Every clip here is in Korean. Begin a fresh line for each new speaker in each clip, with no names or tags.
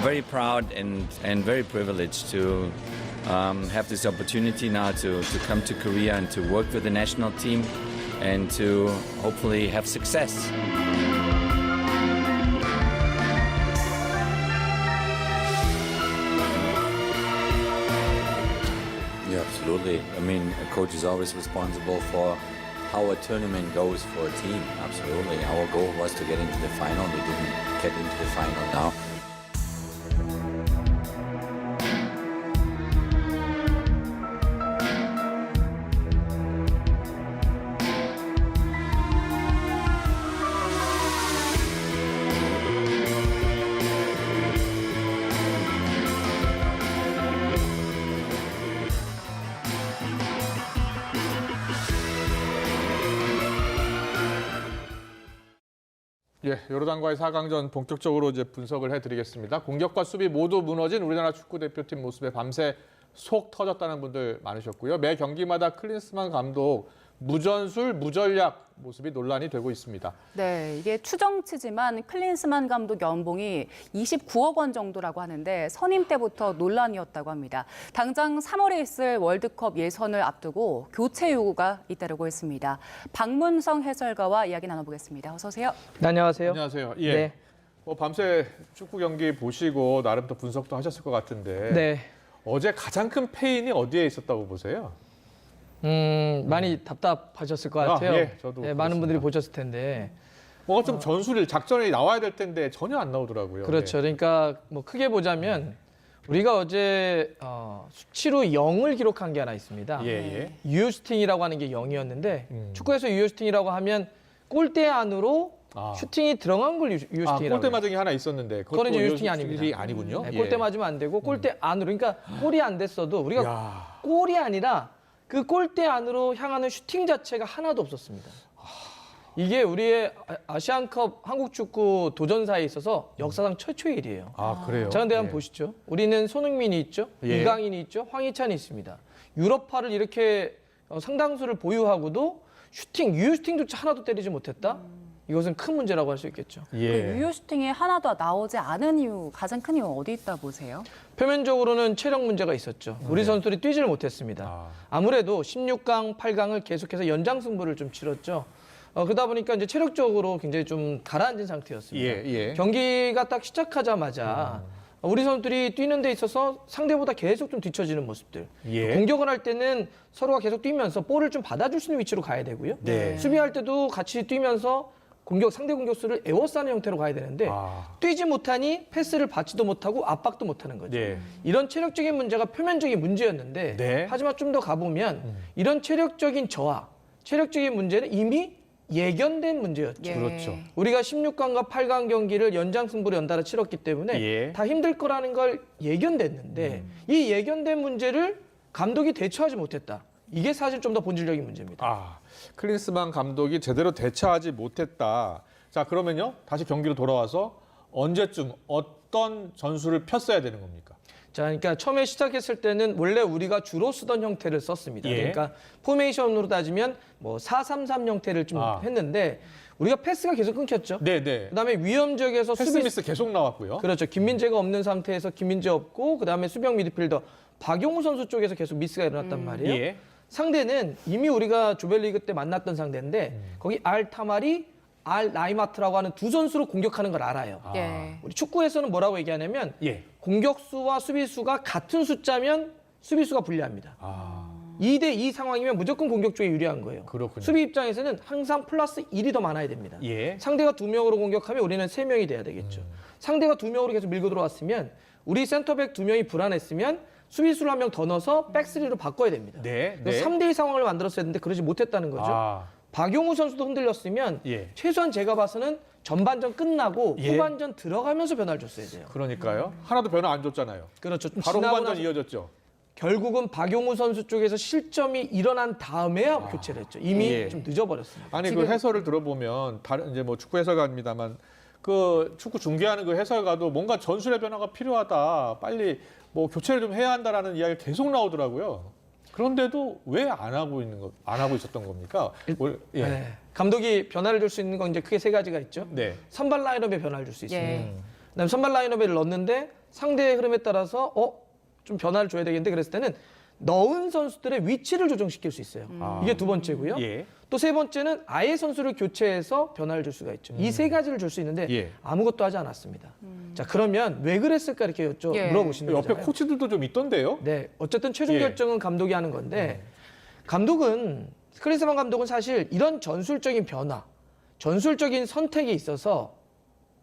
very proud and very privileged to have this opportunity now to come to Korea and to work with the national team and to hopefully have success. Yeah, absolutely. I mean, a coach is always responsible for how a tournament goes for a team. Absolutely. Our goal was to get into the final. We didn't get into the final now.
예, 요르단과의 4강전 본격적으로 이제 분석을 해드리겠습니다. 공격과 수비 모두 무너진 우리나라 축구 대표팀 모습에 밤새 속 터졌다는 분들 많으셨고요. 매 경기마다 클린스만 감독 무전술, 무전략 모습이 논란이 되고 있습니다.
네, 이게 추정치지만 클린스만 감독 연봉이 29억 원 정도라고 하는데 선임 때부터 논란이었다고 합니다. 당장 3월에 있을 월드컵 예선을 앞두고 교체 요구가 잇따르고 있습니다. 박문성 해설가와 이야기 나눠보겠습니다. 어서 오세요.
네, 안녕하세요.
안녕하세요. 예.
네.
밤새 축구 경기 보시고 나름 또 분석도 하셨을 것 같은데
네.
어제 가장 큰 페인이 어디에 있었다고 보세요?
많이 답답하셨을 것 같아요.
예, 저도
네, 많은 분들이 보셨을 텐데.
뭔가 좀 전술이 작전이 나와야 될 텐데 전혀 안 나오더라고요.
그렇죠.
네.
그러니까 뭐 크게 보자면 우리가 어제 수치로 0을 기록한 게 하나 있습니다.
예, 예.
유효슈팅이라고 하는 게 0이었는데 축구에서 유효슈팅이라고 하면 골대 안으로 슈팅이 들어간 걸 유효슈팅이라고
골대 맞은 게 하나 있었는데
그거는 이제 유효슈팅이
유효슈팅이
아닙니다.
아니군요.
네,
예.
골대 맞으면 안 되고 골대 안으로 그러니까 골이 안 됐어도 우리가
야.
골이 아니라 그 골대 안으로 향하는 슈팅 자체가 하나도 없었습니다. 이게 우리의 아시안컵 한국 축구 도전사에 있어서 역사상 최초의 일이에요.
아, 그래요?
자, 근데
예.
한번 보시죠. 우리는 손흥민이 있죠.
예.
이강인이 있죠. 황희찬이 있습니다. 유럽파를 이렇게 상당수를 보유하고도 유효 슈팅조차 하나도 때리지 못했다? 이것은 큰 문제라고 할 수 있겠죠.
예.
그 유효 슈팅이 하나도 나오지 않은 이유, 가장 큰 이유는 어디 있다 보세요?
표면적으로는 체력 문제가 있었죠. 우리 선수들이 뛰지를 못했습니다. 아무래도 16강, 8강을 계속해서 연장 승부를 좀 치렀죠. 그러다 보니까 이제 체력적으로 굉장히 좀 가라앉은 상태였습니다.
예, 예.
경기가 딱 시작하자마자 우리 선수들이 뛰는 데 있어서 상대보다 계속 좀 뒤처지는 모습들.
예.
공격을 할 때는 서로가 계속 뛰면서 볼을 좀 받아줄 수 있는 위치로 가야 되고요.
네.
수비할 때도 같이 뛰면서 상대 공격수를 에워싸는 형태로 가야 되는데 뛰지 못하니 패스를 받지도 못하고 압박도 못하는 거죠.
네.
이런 체력적인 문제가 표면적인 문제였는데
네.
하지만 좀 더 가보면 이런 체력적인 저하, 체력적인 문제는 이미 예견된 문제였죠.
예.
그렇죠.
우리가 16강과 8강 경기를 연장 승부로 연달아 치렀기 때문에
예.
다 힘들 거라는 걸 예견됐는데 이 예견된 문제를 감독이 대처하지 못했다. 이게 사실 좀 더 본질적인 문제입니다.
클린스만 감독이 제대로 대처하지 못했다. 자, 그러면요. 다시 경기로 돌아와서 언제쯤 어떤 전술을 폈어야 되는 겁니까?
자, 그러니까 처음에 시작했을 때는 원래 우리가 주로 쓰던 형태를 썼습니다.
예.
그러니까 포메이션으로 따지면 뭐 4-3-3 형태를 좀 했는데 우리가 패스가 계속 끊겼죠.
네, 네.
그다음에 위험 지역에서
패스미스 계속 나왔고요.
그렇죠. 김민재가 없는 상태에서 김민재 없고 그다음에 수비형 미드필더 박용우 선수 쪽에서 계속 미스가 일어났단 말이에요.
예.
상대는 이미 우리가 조별리그 때 만났던 상대인데 거기 알타마리, 알라이마트라고 하는 두 선수로 공격하는 걸 알아요.
예.
우리 축구에서는 뭐라고 얘기하냐면
예.
공격수와 수비수가 같은 숫자면 수비수가 불리합니다. 2대2 상황이면 무조건 공격 쪽에 유리한 거예요.
그렇군요.
수비 입장에서는 항상 플러스 1이 더 많아야 됩니다.
예.
상대가 2명으로 공격하면 우리는 3명이 돼야 되겠죠. 상대가 2명으로 계속 밀고 들어왔으면 우리 센터백 2명이 불안했으면 수비수를 1명 더 넣어서 백스리로 바꿔야 됩니다.
네,
그래서 3대2 상황을 만들었어야 했는데 그러지 못했다는 거죠. 박용우 선수도 흔들렸으면
예.
최소한 제가 봐서는 전반전 끝나고
예.
후반전 들어가면서 변화를 줬어야 돼요.
그러니까요. 하나도 변화 안 줬잖아요.
그렇죠. 좀
바로
지나고
후반전
나서
이어졌죠.
결국은 박용우 선수 쪽에서 실점이 일어난 다음에야 교체를 했죠. 이미
예.
좀 늦어버렸습니다.
아니 그 해설을 들어보면 다른 이제 뭐 축구 해설가입니다만 그 축구 중계하는 그 해설가도 뭔가 전술의 변화가 필요하다. 빨리 뭐 교체를 좀 해야 한다라는 이야기가 계속 나오더라고요. 그런데도 왜 안 하고 있었던 겁니까? 예.
네. 감독이 변화를 줄 수 있는 건 이제 크게 세 가지가 있죠.
네.
선발 라인업에 변화를 줄 수 있습니다.
예.
그다음에 선발 라인업에 넣었는데 상대의 흐름에 따라서 좀 변화를 줘야 되겠는데 그랬을 때는 넣은 선수들의 위치를 조정시킬 수 있어요. 이게 두 번째고요.
예.
또 세 번째는 아예 선수를 교체해서 변화를 줄 수가 있죠. 이 세 가지를 줄 수 있는데
예.
아무것도 하지 않았습니다. 자, 그러면 왜 그랬을까 이렇게
예.
물어보시는
옆에
거잖아요.
코치들도 좀 있던데요.
네, 어쨌든 최종
예.
결정은 감독이 하는 건데 감독은 클린스만 감독은 사실 이런 전술적인 변화, 전술적인 선택에 있어서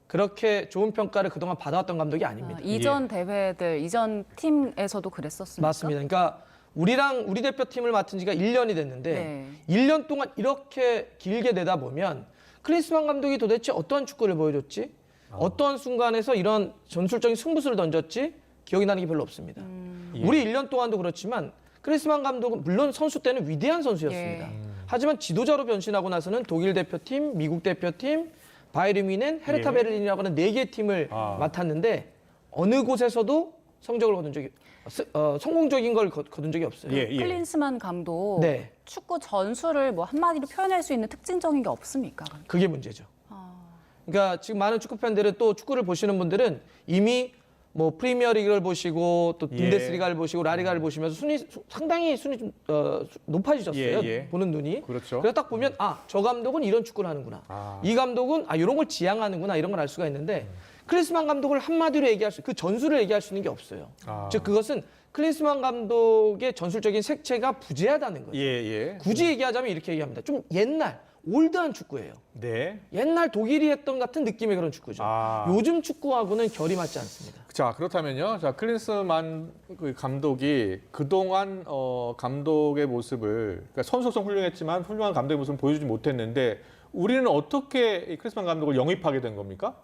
그렇게 좋은 평가를 그동안 받아왔던 감독이 아닙니다.
이전 대회들, 이전 팀에서도 그랬었습니까?
맞습니다. 그러니까 우리 대표팀을 맡은 지가 1년이 됐는데
네.
1년 동안 이렇게 길게 내다 보면 클린스만 감독이 도대체 어떤 축구를 보여줬지? 어떤 순간에서 이런 전술적인 승부수를 던졌지? 기억이 나는 게 별로 없습니다.
예.
우리 1년 동안도 그렇지만 클린스만 감독은 물론 선수 때는 위대한 선수였습니다.
예.
하지만 지도자로 변신하고 나서는 독일 대표팀, 미국 대표팀, 바이에른 뮌헨, 헤르타
예.
베를린이라고 하는 4개 팀을 맡았는데 어느 곳에서도 성적을 거둔 적이 성공적인 걸 거둔 적이 없어요.
예, 예.
클린스만 감독
네.
축구 전술을 뭐 한마디로 표현할 수 있는 특징적인 게 없습니까?
그게 문제죠. 그러니까 지금 많은 축구 팬들은 또 축구를 보시는 분들은 이미 뭐 프리미어리그를 보시고 또
예.
분데스리가를 보시고 라리가를 보시면서 상당히 순위 좀 높아지셨어요.
예, 예.
보는 눈이.
그렇죠.
그래서 딱 보면 저 감독은 이런 축구를 하는구나. 이 감독은 이런 걸 지향하는구나 이런 걸 알 수가 있는데 클린스만 감독을 한마디로 얘기할 그 전술을 얘기할 수 있는 게 없어요. 즉 그것은 클린스만 감독의 전술적인 색채가 부재하다는 거죠.
예, 예.
굳이 얘기하자면 이렇게 얘기합니다. 좀 옛날 올드한 축구예요.
네.
옛날 독일이 했던 같은 느낌의 그런 축구죠. 요즘 축구하고는 결이 맞지 않습니다.
자, 그렇다면요. 자, 클린스만 그 감독이 그동안 감독의 모습을 그러니까 선수성 훌륭했지만 훌륭한 감독의 모습을 보여주지 못했는데 우리는 어떻게 이 클린스만 감독을 영입하게 된 겁니까?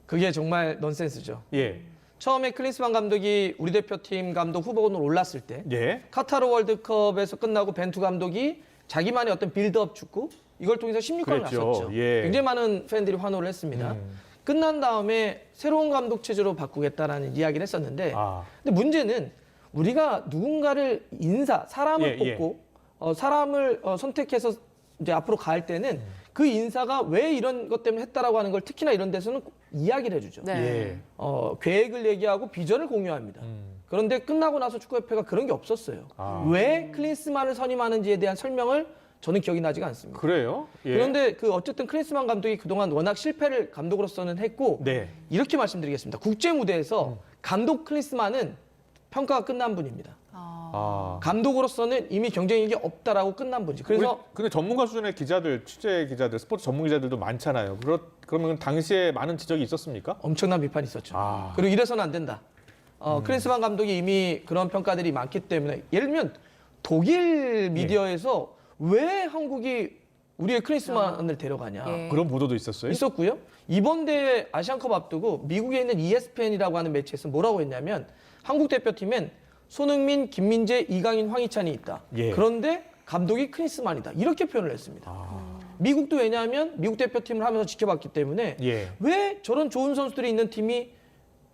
그게 정말 넌센스죠.
예.
처음에 클린스만 감독이 우리 대표팀 감독 후보군으로 올랐을 때
예.
카타르 월드컵에서 끝나고 벤투 감독이 자기만의 어떤 빌드업 축구 이걸 통해서 16강을
그랬죠.
갔었죠.
예.
굉장히 많은 팬들이 환호를 했습니다. 끝난 다음에 새로운 감독 체제로 바꾸겠다라는 이야기를 했었는데 근데 문제는 우리가 누군가를 사람을
예,
뽑고 사람을 선택해서 이제 앞으로 갈 때는 그 인사가 왜 이런 것 때문에 했다라고 하는 걸 특히나 이런 데서는 꼭 이야기를 해주죠.
네.
예.
계획을 얘기하고 비전을 공유합니다. 그런데 끝나고 나서 축구협회가 그런 게 없었어요. 왜 클린스만을 선임하는지에 대한 설명을 저는 기억이 나지가 않습니다.
그래요? 예.
그런데 어쨌든 클린스만 감독이 그동안 워낙 실패를 감독으로서는 했고
네.
이렇게 말씀드리겠습니다. 국제 무대에서 감독 클린스만은 평가가 끝난 분입니다. 감독으로서는 이미 경쟁력이 없다라고 끝난 분이죠. 그래서
근데 전문가 수준의 기자들, 취재 기자들, 스포츠 전문 기자들도 많잖아요. 그러면 당시에 많은 지적이 있었습니까?
엄청난 비판이 있었죠. 그리고 이래서는 안 된다. 클린스만 감독이 이미 그런 평가들이 많기 때문에 예를 들면 독일 미디어에서 왜 한국이 우리의 클린스만을 데려가냐.
예.
그런 보도도 있었어요?
있었고요. 이번 대회 아시안컵 앞두고 미국에 있는 ESPN이라고 하는 매체에서 뭐라고 했냐면 한국 대표팀엔 손흥민, 김민재, 이강인, 황희찬이 있다.
예.
그런데 감독이 클린스만이다. 이렇게 표현을 했습니다. 미국도 왜냐하면 미국 대표팀을 하면서 지켜봤기 때문에
예.
왜 저런 좋은 선수들이 있는 팀이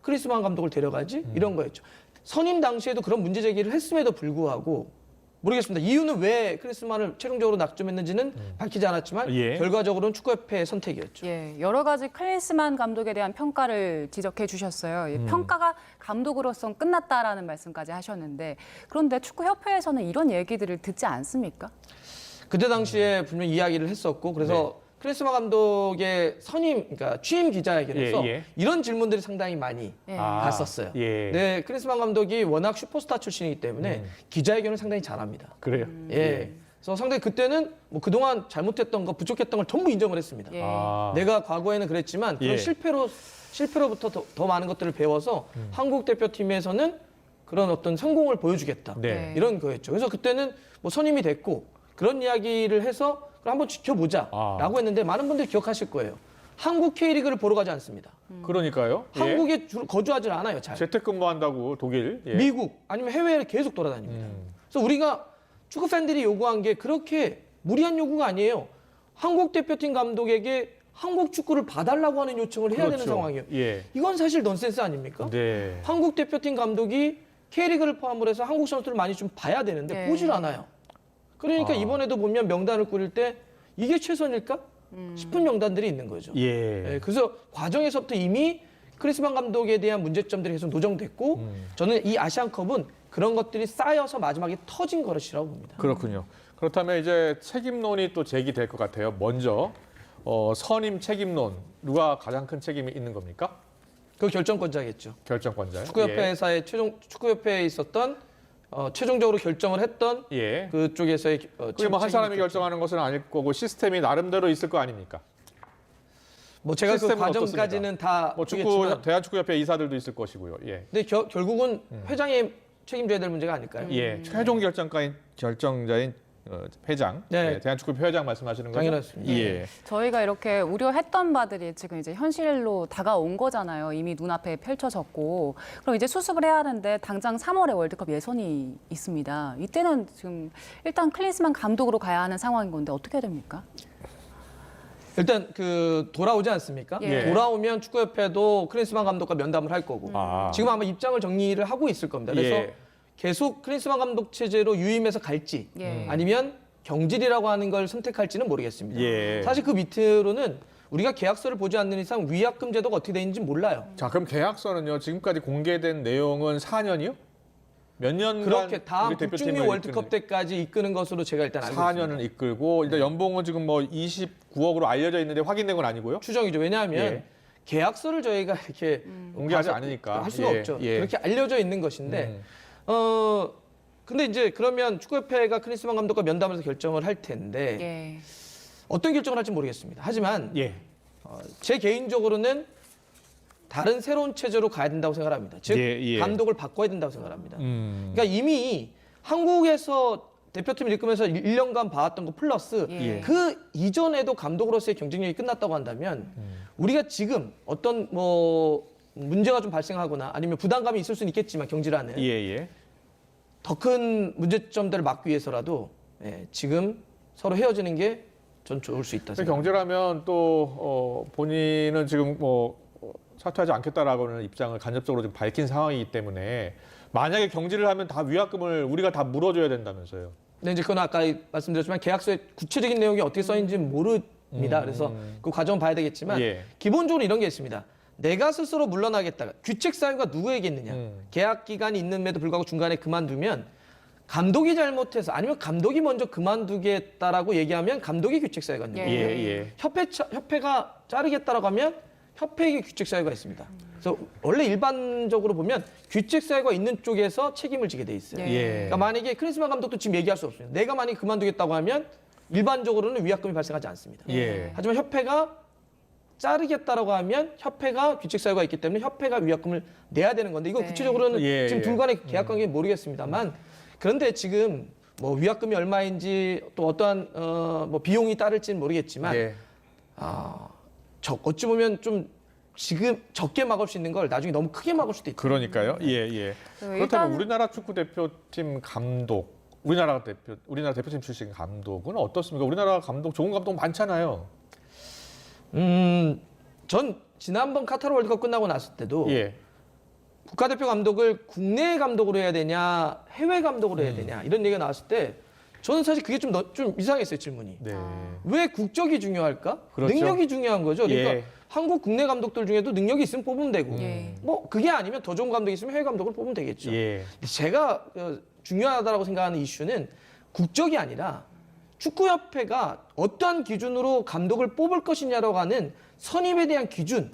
클린스만 감독을 데려가지? 이런 거였죠. 선임 당시에도 그런 문제 제기를 했음에도 불구하고 모르겠습니다. 이유는 왜 클린스만을 최종적으로 낙점했는지는 밝히지 않았지만
예.
결과적으로는 축구협회의 선택이었죠.
예, 여러 가지 클린스만 감독에 대한 평가를 지적해 주셨어요. 평가가 감독으로선 끝났다라는 말씀까지 하셨는데 그런데 축구협회에서는 이런 얘기들을 듣지 않습니까?
그때 당시에 분명히 이야기를 했었고 그래서 클린스만 감독의 그러니까 취임 기자회견에서
예, 예.
이런 질문들이 상당히 많이
예.
갔었어요.
예.
네, 클린스만 감독이 워낙 슈퍼스타 출신이기 때문에 기자회견을 상당히 잘합니다.
그래요?
예. 그래서 상당히 그때는 뭐 그동안 잘못했던 거, 부족했던 걸 전부 인정을 했습니다.
예.
내가 과거에는 그랬지만 그런
예.
실패로부터 더 많은 것들을 배워서 한국 대표팀에서는 그런 어떤 성공을 보여주겠다.
네.
이런 거였죠. 그래서 그때는 뭐 선임이 됐고 그런 이야기를 해서 그럼 한번 지켜보자라고 했는데 많은 분들이 기억하실 거예요. 한국 K리그를 보러 가지 않습니다.
그러니까요. 예.
한국에 거주하지 않아요. 잘.
재택근무한다고 독일. 예.
미국 아니면 해외를 계속 돌아다닙니다. 그래서 우리가 축구 팬들이 요구한 게 그렇게 무리한 요구가 아니에요. 한국 대표팀 감독에게 한국 축구를 봐달라고 하는 요청을 해야 되는 상황이에요.
예.
이건 사실 넌센스 아닙니까?
네.
한국 대표팀 감독이 K리그를 포함을 해서 한국 선수들을 많이 좀 봐야 되는데
네.
보질 않아요. 그러니까 이번에도 보면 명단을 꾸릴 때 이게 최선일까 싶은 명단들이 있는 거죠.
예.
그래서 과정에서부터 이미 크리스만 감독에 대한 문제점들이 계속 노정됐고 저는 이 아시안컵은 그런 것들이 쌓여서 마지막에 터진 것이라고 봅니다.
그렇군요. 그렇다면 이제 책임론이 또 제기될 것 같아요. 먼저 선임 책임론 누가 가장 큰 책임이 있는 겁니까?
그 결정권자겠죠.
결정권자요.
축구협회에서의 축구협회에 있었던 최종적으로 결정을 했던
예.
그쪽에서의
그게 뭐 한 사람이 결정하는 것은 아닐 거고 시스템이 나름대로 있을 거 아닙니까?
뭐 제가 그
시스템은
과정까지는 다
뭐
모르겠지만
대한축구협회 이사들도 있을 것이고요. 예.
근데 결국은 회장이 책임져야 될 문제가 아닐까요?
예. 최종 결정자인 회장,
네.
네, 대한축구협회 회장 말씀하시는 거죠?
당연하습니다.
예.
저희가 이렇게 우려했던 바들이 지금 이제 현실로 다가온 거잖아요. 이미 눈앞에 펼쳐졌고. 그럼 이제 수습을 해야 하는데 당장 3월에 월드컵 예선이 있습니다. 이때는 지금 일단 클린스만 감독으로 가야 하는 상황인 건데 어떻게 해야 됩니까?
일단 그 돌아오지 않습니까?
예.
돌아오면 축구협회도 클린스만 감독과 면담을 할 거고
아.
지금 아마 입장을 정리를 하고 있을 겁니다. 그래서
예.
계속 클린스만 감독 체제로 유임해서 갈지
예.
아니면 경질이라고 하는 걸 선택할지는 모르겠습니다.
예.
사실 그 밑으로는 우리가 계약서를 보지 않는 이상 위약금 제도가 어떻게 되는지 몰라요.
자, 그럼 계약서는요. 지금까지 공개된 내용은 4년이요? 몇 년간
그렇게 다음
우리 대표팀을
북중미 월드컵
이끄는-
때까지 이끄는 것으로 제가 일단 알고 있습니다.
4년을 이끌고 일단 연봉은 지금 뭐 29억으로 알려져 있는데 확인된 건 아니고요.
추정이죠. 왜냐하면
예.
계약서를 저희가 이렇게
공개하지
봐서
않으니까.
할 수가
예,
없죠.
예.
그렇게 알려져 있는 것인데 근데 이제 그러면 축구협회가 클린스만 감독과 면담에서 결정을 할 텐데
예.
어떤 결정을 할지 모르겠습니다. 하지만
예.
제 개인적으로는 다른 새로운 체제로 가야 된다고 생각합니다. 즉
예.
감독을 바꿔야 된다고 생각합니다. 그러니까 이미 한국에서 대표팀을 이끌면서 1년간 봐왔던 거 플러스
예.
그 이전에도 감독으로서의 경쟁력이 끝났다고 한다면 우리가 지금 어떤 뭐 문제가 좀 발생하거나 아니면 부담감이 있을 수는 있겠지만 경질하는
예.
더 큰 문제점들을 막기 위해서라도 지금 서로 헤어지는 게 전 좋을 수 있다 생각합니다.
경제라면 또 본인은 지금 뭐 사퇴하지 않겠다라고는 입장을 간접적으로 지금 밝힌 상황이기 때문에 만약에 경질을 하면 다 위약금을 우리가 다 물어줘야 된다면서요.
근데 이제 그건 아까 말씀드렸지만 계약서에 구체적인 내용이 어떻게 써 있는지는 모릅니다. 그래서 그 과정은 봐야 되겠지만
예.
기본적으로 이런 게 있습니다. 내가 스스로 물러나겠다. 규칙 사유가 누구에게 있느냐. 계약 기간이 있는데도 불구하고 중간에 그만두면 감독이 잘못해서 아니면 감독이 먼저 그만두겠다라고 얘기하면 감독이 규칙 사유가 있는 거예요.
예.
협회가 자르겠다라고 하면 협회에게 규칙 사유가 있습니다. 그래서 원래 일반적으로 보면 규칙 사유가 있는 쪽에서 책임을 지게 돼 있어요.
예.
그러니까 만약에 클린스만 감독도 지금 얘기할 수 없습니다. 내가 만약에 그만두겠다고 하면 일반적으로는 위약금이 발생하지 않습니다.
예.
하지만 협회가 자르겠다라고 하면 협회가 규칙 사유가 있기 때문에 협회가 위약금을 내야 되는 건데 이거
네.
구체적으로는
예,
지금
예.
둘 간의 계약 관계는 모르겠습니다만 그런데 지금 뭐 위약금이 얼마인지 또 어떠한 뭐 비용이 따를지는 모르겠지만
예.
어찌 보면 좀 지금 적게 막을 수 있는 걸 나중에 너무 크게 막을 수도 있다.
그러니까요. 예.
일단-
그렇다면 우리나라 축구 대표팀 감독, 우리나라 대표팀 출신 감독은 어떻습니까? 우리나라 감독 좋은 감독 많잖아요.
전 지난번 카타르 월드컵 끝나고 났을 때도
예.
국가대표 감독을 국내 감독으로 해야 되냐 해외 감독으로 해야 되냐 이런 얘기가 나왔을 때 저는 사실 그게 좀 이상했어요 질문이.
네.
왜 국적이 중요할까?
그렇죠.
능력이 중요한 거죠. 그러니까
예.
한국 국내 감독들 중에도 능력이 있으면 뽑으면 되고
예.
뭐 그게 아니면 더 좋은 감독이 있으면 해외 감독을 뽑으면 되겠죠.
예.
근데 제가 중요하다고 생각하는 이슈는 국적이 아니라 축구협회가 어떠한 기준으로 감독을 뽑을 것이냐라고 하는 선임에 대한 기준,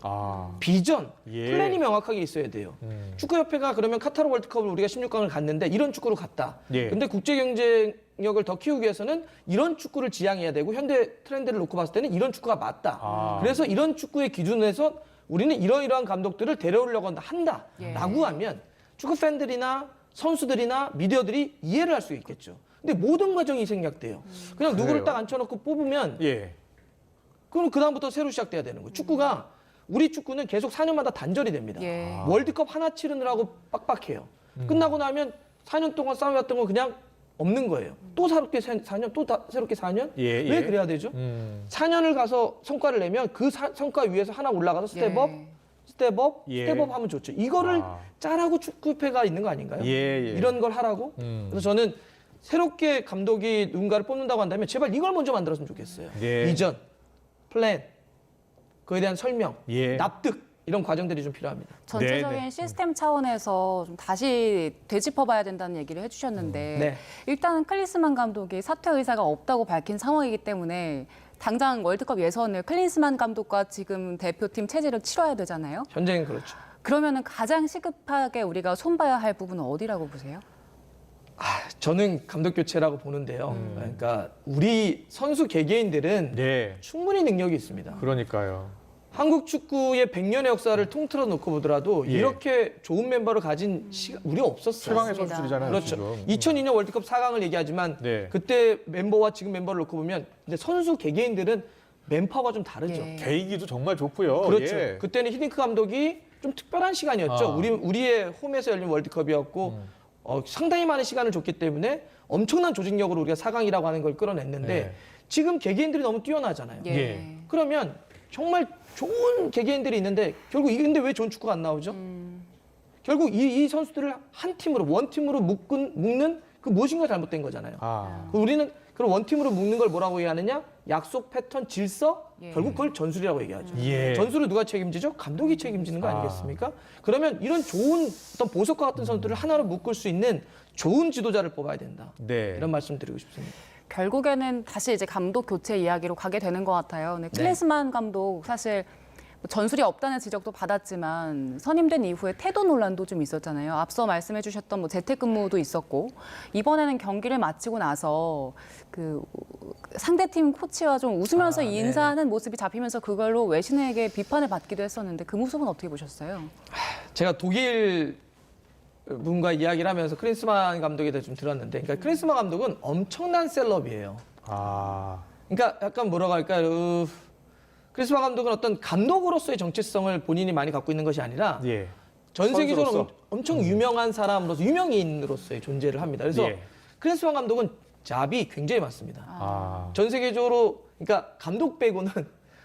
비전,
예.
플랜이 명확하게 있어야 돼요. 축구협회가 그러면 카타르 월드컵을 우리가 16강을 갔는데 이런 축구로 갔다.
예.
근데 국제 경쟁력을 더 키우기 위해서는 이런 축구를 지향해야 되고 현대 트렌드를 놓고 봤을 때는 이런 축구가 맞다. 그래서 이런 축구의 기준에서 우리는 이러이러한 감독들을 데려오려고 한다라고 하면 축구 팬들이나 선수들이나 미디어들이 이해를 할 수 있겠죠. 근데 모든 과정이 생략돼요. 그냥 누구를 딱 앉혀놓고 뽑으면
예.
그럼 그다음부터 새로 시작돼야 되는 거예요. 축구가 우리 축구는 계속 4년마다 단절이 됩니다.
예.
월드컵 하나 치르느라고 빡빡해요. 끝나고 나면 4년 동안 싸워왔던 거 그냥 없는 거예요. 또 새롭게 4년, 또 새롭게 4년?
예,
왜
예.
그래야 되죠? 4년을 가서 성과를 내면 그 성과 위에서 하나 올라가서 스텝업, 스텝업,
예.
스텝업 하면 좋죠. 이거를 짜라고 축구협회가 있는 거 아닌가요?
예.
이런 걸 하라고? 그래서 저는 새롭게 감독이 누군가를 뽑는다고 한다면 제발 이걸 먼저 만들었으면 좋겠어요.
예.
비전, 플랜, 그에 대한 설명,
예.
납득 이런 과정들이 좀 필요합니다.
전체적인
네.
시스템 차원에서 좀 다시 되짚어봐야 된다는 얘기를 해주셨는데
네.
일단 클린스만 감독이 사퇴 의사가 없다고 밝힌 상황이기 때문에 당장 월드컵 예선을 클린스만 감독과 지금 대표팀 체제를 치러야 되잖아요.
현재는 그렇죠.
그러면은 가장 시급하게 우리가 손봐야 할 부분은 어디라고 보세요?
저는 감독 교체라고 보는데요. 그러니까 우리 선수 개개인들은
네.
충분히 능력이 있습니다.
그러니까요.
한국 축구의 100년의 역사를 통틀어 놓고 보더라도
예.
이렇게 좋은 멤버를 가진 우리가 없었어요.
최강의
맞습니다.
선수들이잖아요.
그렇죠.
지금.
2002년 월드컵 4강을 얘기하지만
네.
그때 멤버와 지금 멤버를 놓고 보면 근데 선수 개개인들은 맨파워가 좀 다르죠.
예.
개이기도 정말 좋고요.
그렇죠.
예.
그때는 히딩크 감독이 좀 특별한 시간이었죠.
아.
우리의 홈에서 열린 월드컵이었고 상당히 많은 시간을 줬기 때문에 엄청난 조직력으로 우리가 4강이라고 하는 걸 끌어냈는데
네.
지금 개개인들이 너무 뛰어나잖아요.
예.
예.
그러면 정말 좋은 개개인들이 있는데 결국 근데 왜 좋은 축구가 안 나오죠? 결국 이 선수들을 한 팀으로 원팀으로 묶는 그 무엇인가 잘못된 거잖아요.
아.
우리는 그럼 원팀으로 묶는 걸 뭐라고 얘기하느냐? 약속, 패턴, 질서?
예.
결국 그걸 전술이라고 얘기하죠.
예.
전술을 누가 책임지죠? 감독이 책임지는 거
아.
아니겠습니까? 그러면 이런 좋은 어떤 보석과 같은 선수들을 하나로 묶을 수 있는 좋은 지도자를 뽑아야 된다.
네.
이런 말씀 드리고 싶습니다.
결국에는 다시 이제 감독 교체 이야기로 가게 되는 것 같아요. 근데 클린스만 감독 사실 뭐 전술이 없다는 지적도 받았지만 선임된 이후에 태도 논란도 좀 있었잖아요. 앞서 말씀해주셨던 뭐 재택근무도 있었고 이번에는 경기를 마치고 나서 그 상대팀 코치와 좀 웃으면서
네.
인사하는 모습이 잡히면서 그걸로 외신에게 비판을 받기도 했었는데 그 모습은 어떻게 보셨어요?
제가 독일 분과 이야기를 하면서 크리스만 감독에 대해 좀 들었는데, 그러니까 크리스만 감독은 엄청난 셀럽이에요.
아.
그러니까 약간 뭐라고 할까요? 크리스만 감독은 어떤 감독으로서의 정체성을 본인이 많이 갖고 있는 것이 아니라
예.
전 세계적으로
선수로서.
엄청 유명한 사람으로서 유명인으로서의 존재를 합니다. 그래서
예.
크리스만 감독은 잡이 굉장히 많습니다.
아.
전 세계적으로 그러니까 감독 빼고는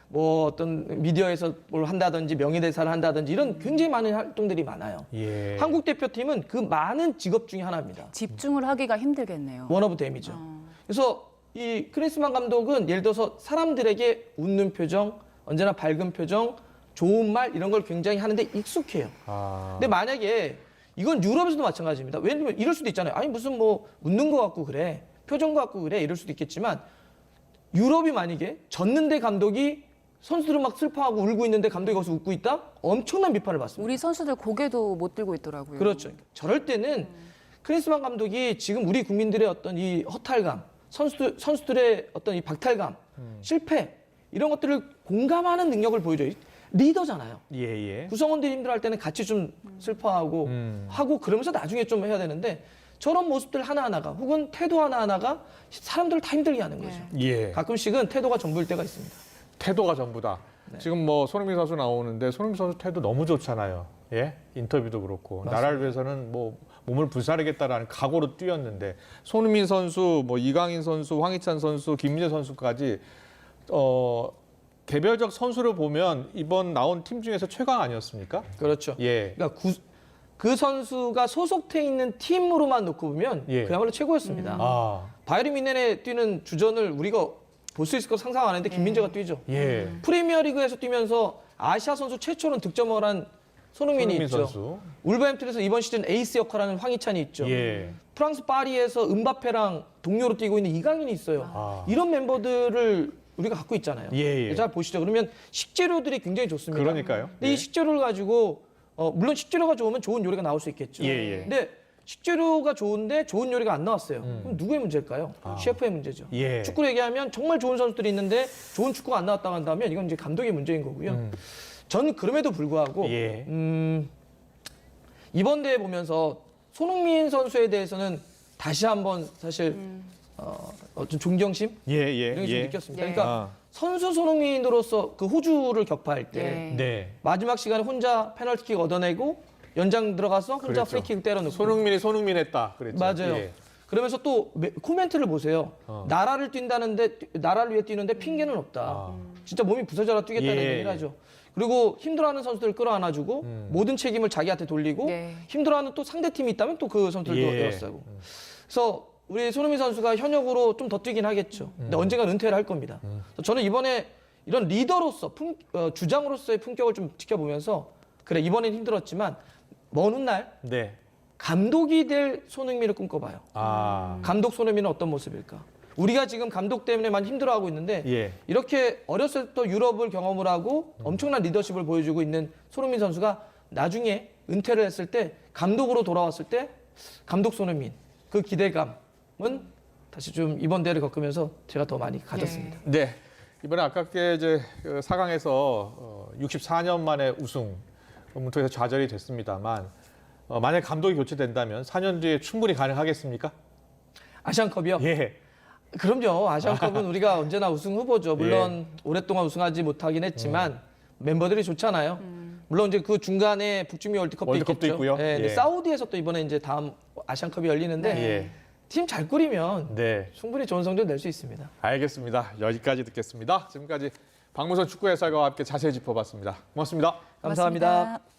뭐 어떤 미디어에서 뭘 한다든지 명예대사를 한다든지 이런 굉장히 많은 활동들이 많아요.
예.
한국 대표팀은 그 많은 직업 중에 하나입니다.
집중을 하기가 힘들겠네요.
원 오브 댐이죠. 그래서 이 크리스만 감독은 예를 들어서 사람들에게 웃는 표정, 언제나 밝은 표정, 좋은 말 이런 걸 굉장히 하는데 익숙해요.
아.
근데 만약에 이건 유럽에서도 마찬가지입니다. 왜냐면 이럴 수도 있잖아요. 아니 무슨 뭐 웃는 것 같고 그래, 표정 같고 그래 이럴 수도 있겠지만 유럽이 만약에 졌는데 감독이 선수들은 막 슬퍼하고 울고 있는데 감독이 거기서 웃고 있다? 엄청난 비판을 받습니다.
우리 선수들 고개도 못 들고 있더라고요.
그렇죠. 저럴 때는 크리스만 감독이 지금 우리 국민들의 어떤 이 허탈감, 선수들의 어떤 이 박탈감, 실패 이런 것들을 공감하는 능력을 보여줘요. 리더잖아요.
예, 예.
구성원들이 힘들어할 때는 같이 좀 슬퍼하고 하고 그러면서 나중에 좀 해야 되는데 저런 모습들 하나하나가 혹은 태도 하나하나가 사람들을 다 힘들게 하는 거죠.
예.
가끔씩은 태도가 전부일 때가 있습니다.
태도가 전부다. 지금 뭐 손흥민 선수 나오는데 손흥민 선수 태도 너무 좋잖아요. 예? 인터뷰도 그렇고 나라를 위해서는 뭐 몸을 불사르겠다라는 각오로 뛰었는데 손흥민 선수, 뭐 이강인 선수, 황희찬 선수, 김민재 선수까지 개별적 선수를 보면 이번 나온 팀 중에서 최강 아니었습니까?
그렇죠.
예.
그러니까 그 선수가 소속돼 있는 팀으로만 놓고 보면
예.
그야말로 최고였습니다.
아,
바이에른 뮌헨에 뛰는 주전을 우리가 볼 수 있을 거 상상 안 했는데 김민재가 뛰죠.
예.
프리미어리그에서 뛰면서 아시아 선수 최초로 득점을 한 손흥민이
손흥민
있죠.
선수.
울버햄튼에서 이번 시즌 에이스 역할하는 황희찬이 있죠.
예.
프랑스 파리에서 은바페랑 동료로 뛰고 있는 이강인이 있어요.
아.
이런 멤버들을 우리가 갖고 있잖아요.
예, 예.
잘 보시죠. 그러면 식재료들이 굉장히 좋습니다.
그러니까요.
근데 이 식재료를 가지고 물론 식재료가 좋으면 좋은 요리가 나올 수 있겠죠.
예, 예.
근데 식재료가 좋은데 좋은 요리가 안 나왔어요. 그럼 누구의 문제일까요? 셰프의 문제죠.
예.
축구를 얘기하면 정말 좋은 선수들이 있는데 좋은 축구가 안 나왔다고 한다면 이건 이제 감독의 문제인 거고요. 저는 그럼에도 불구하고
예.
이번 대회 보면서 손흥민 선수에 대해서는 다시 한번 사실 좀 존경심
예, 예.
이런 게 좀
예.
느꼈습니다.
예.
그러니까
아.
선수 손흥민으로서 그 호주를 격파할 때
예.
네.
마지막 시간에 혼자 페널티킥 얻어내고 연장 들어가서 혼자
그랬죠.
프리킥 때려놓고
손흥민 했다. 그랬죠.
맞아요.
예.
그러면서 또 코멘트를 보세요. 나라를 뛴다는데 나라를 위해 뛰는데 핑계는 없다.
아.
진짜 몸이 부서져라 뛰겠다는
예.
얘기를 하죠. 그리고 힘들어하는 선수들을 끌어안아주고 모든 책임을 자기한테 돌리고
네.
힘들어하는 또 상대팀이 있다면 또 그 선수들도
예.
에워싸고. 그래서 우리 손흥민 선수가 현역으로 좀 더 뛰긴 하겠죠. 근데 언젠가 은퇴를 할 겁니다. 저는 이번에 이런 리더로서 주장으로서의 품격을 좀 지켜보면서 그래 이번엔 힘들었지만 먼 훗날
네.
감독이 될 손흥민을 꿈꿔봐요.
아.
감독 손흥민은 어떤 모습일까? 우리가 지금 감독 때문에 많이 힘들어하고 있는데
예.
이렇게 어렸을 때 유럽을 경험을 하고 엄청난 리더십을 보여주고 있는 손흥민 선수가 나중에 은퇴를 했을 때 감독으로 돌아왔을 때 감독 손흥민 그 기대감은 다시 좀 이번 대회를 겪으면서 제가 더 많이 가졌습니다.
네. 이번에 아깝게 이제 4강에서 64년 만에 우승 문턱에서 좌절이 됐습니다만 만약 감독이 교체된다면 4년 뒤에 충분히 가능하겠습니까?
아시안컵이요?
예.
그럼요. 아시안컵은 우리가 언제나 우승 후보죠. 물론 오랫동안 우승하지 못하긴 했지만 멤버들이 좋잖아요. 물론 이제 그 중간에 북중미 월드컵도 있겠죠.
있고요.
네, 근데
예.
사우디에서 또 이번에 이제 다음 아시안컵이 열리는데
예.
팀 잘 꾸리면
네.
충분히 좋은 성적 낼 수 있습니다.
알겠습니다. 여기까지 듣겠습니다. 지금까지 박문선 축구 해설가와 함께 자세히 짚어봤습니다. 고맙습니다.
감사합니다.
고맙습니다.